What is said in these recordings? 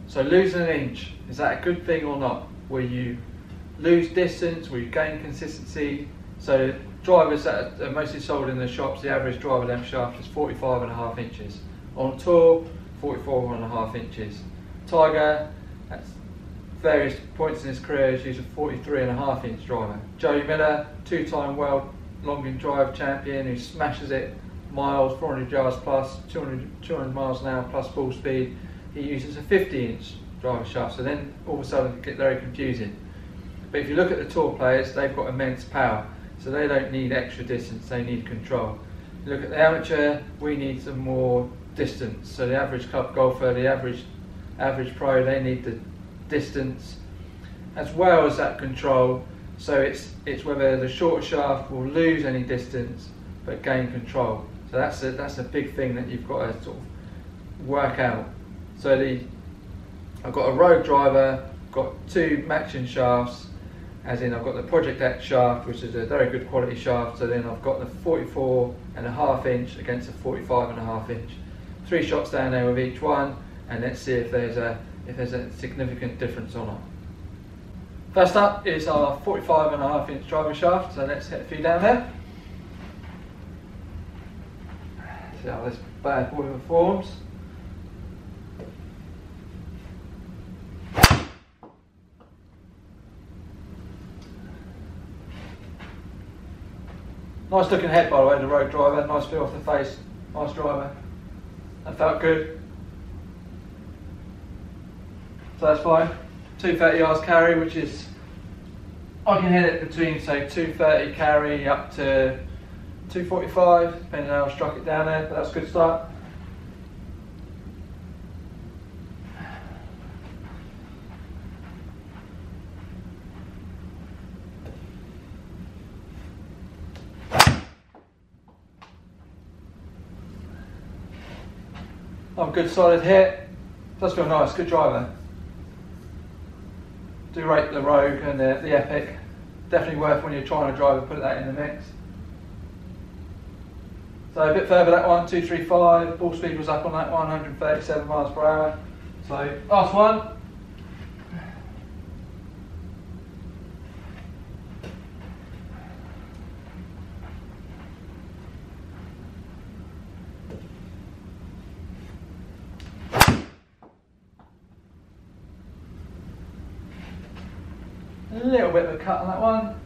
So losing an inch, is that a good thing or not? Will you lose distance? Will you gain consistency? So drivers that are mostly sold in the shops, the average driver length shaft is 45.5 inches. On tour, 44.5 inches. Tiger, at various points in his career, has used a 43.5 inch driver. Joey Miller, two-time world long drive champion who smashes it miles, 400 yards plus, 200 miles an hour plus full speed. He uses a 50-inch driver shaft, so then all of a sudden it gets very confusing. But if you look at the tour players, they've got immense power, so they don't need extra distance, they need control. You look at the amateur, we need some more distance. So the average club golfer, the average pro, they need the distance as well as that control. So it's whether the shorter shaft will lose any distance but gain control. So that's a big thing that you've got to sort of work out. So I've got a rogue driver, got two matching shafts, as in I've got the Project X shaft, which is a very good quality shaft. So then I've got the 44.5 inch against a 45.5 inch. 3 shots down there with each one, and let's see if there's a significant difference or not. First up is our 45.5 inch driver shaft. So let's hit a few down there. See how this bad boy performs. Nice looking head, by the way, the road driver. Nice feel off the face. Nice driver. That felt good. So that's fine. 230 yards carry, which is, I can hit it between say 230 carry up to 245, depending on how I struck it down there, but that's a good start. Good solid hit, does feel nice, good driver. Do rate the Rogue and the Epic, definitely worth when you're trying to drive and put that in the mix. So a bit further that one, 235, ball speed was up on that one, 137 miles per hour. So last one. A little bit of a cut on that one.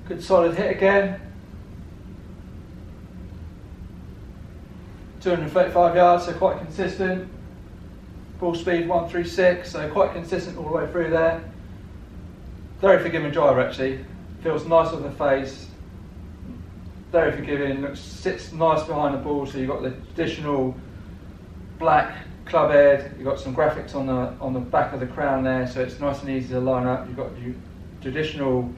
Good solid hit again. 235 yards, so quite consistent. Ball speed 136, so quite consistent all the way through there. Very forgiving driver actually. Feels nice on the face. Very forgiving. Sits nice behind the ball, so you've got the traditional black club head, you've got some graphics on the back of the crown there, so it's nice and easy to line up. You've got your traditional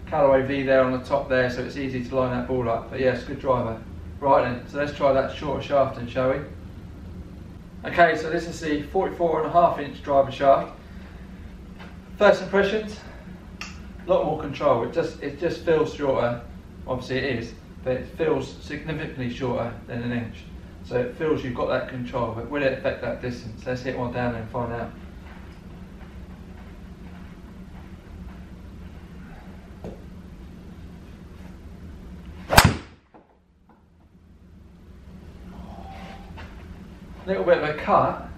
Callaway V there on the top there, so it's easy to line that ball up. But yes, good driver. Right then, so let's try that shorter shaft then, shall we? Okay, so this is the 44.5 inch driver shaft. First impressions, a lot more control. It just feels shorter. Obviously it is, but it feels significantly shorter than an inch. So it feels you've got that control, but will it affect that distance? Let's hit one down there and find out. A little bit of a cut.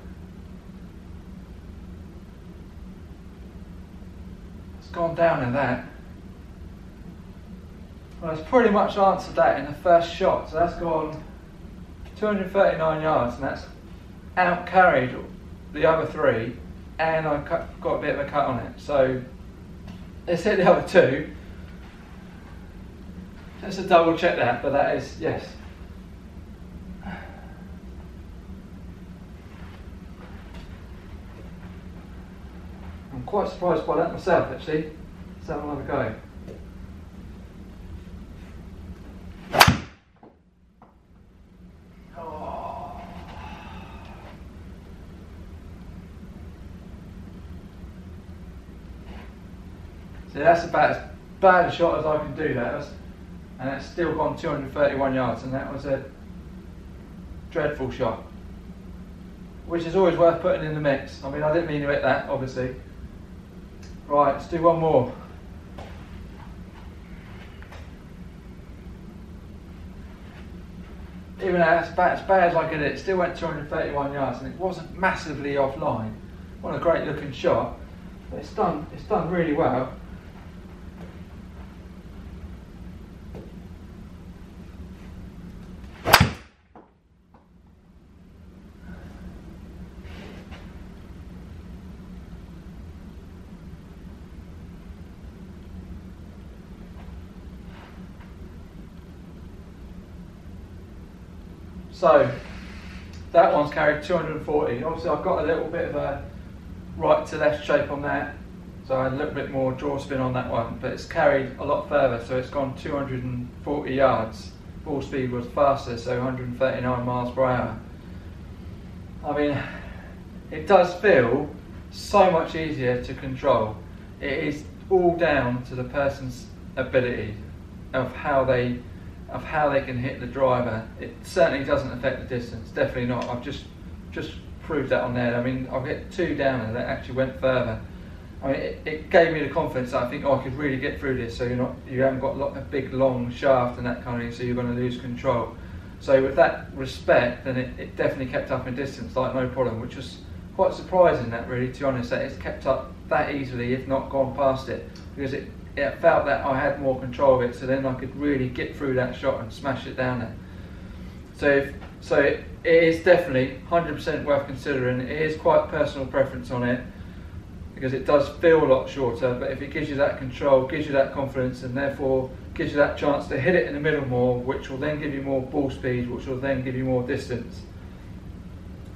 It's gone down in that. Well, it's pretty much answered that in the first shot, so that's gone 239 yards, and that's out carried the other 3, and I got a bit of a cut on it. So let's hit the other 2. Just to double check that, but that is, yes. I'm quite surprised by that myself actually. Let's have another go. So that's about as bad a shot as I can do that, and it's still gone 231 yards, and that was a dreadful shot. which is always worth putting in the mix. I mean, I didn't mean to hit that, obviously. Right, let's do one more. Even though as bad as I did it still went 231 yards, and it wasn't massively offline. What a great looking shot, but it's done really well. So that one's carried 240. Obviously I've got a little bit of a right to left shape on that, so I had a little bit more draw spin on that one, but it's carried a lot further, so it's gone 240 yards. Ball speed was faster, so 139 miles per hour. I mean, it does feel so much easier to control. It is all down to the person's ability of how they can hit the driver. It certainly doesn't affect the distance, definitely not. I've just proved that on there. I mean, I've hit 2 down and that actually went further. I mean, it gave me the confidence that I think, I could really get through this, so you haven't got a big long shaft and that kind of thing, so you're going to lose control. So with that respect, then it definitely kept up in distance like no problem, which was quite surprising, that really, to be honest, that it's kept up that easily, if not gone past it, because it felt that I had more control of it, so then I could really get through that shot and smash it down there. So it is definitely 100% worth considering. It is quite personal preference on it, because it does feel a lot shorter, but if it gives you that control, gives you that confidence, and therefore gives you that chance to hit it in the middle more, which will then give you more ball speed, which will then give you more distance.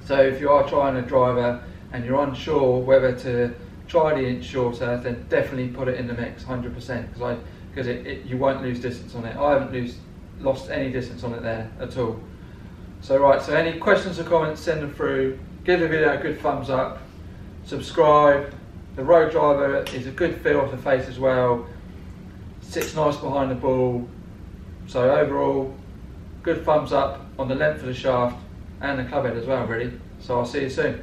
So if you are trying a driver and you're unsure whether to try the inch shorter, then definitely put it in the mix 100%, because you won't lose distance on it. I haven't lost any distance on it there at all. So right, so any questions or comments, send them through. Give the video a good thumbs up, subscribe. The road driver is a good feel of the face as well, sits nice behind the ball, so overall good thumbs up on the length of the shaft and the club head as well, really. So I'll see you soon.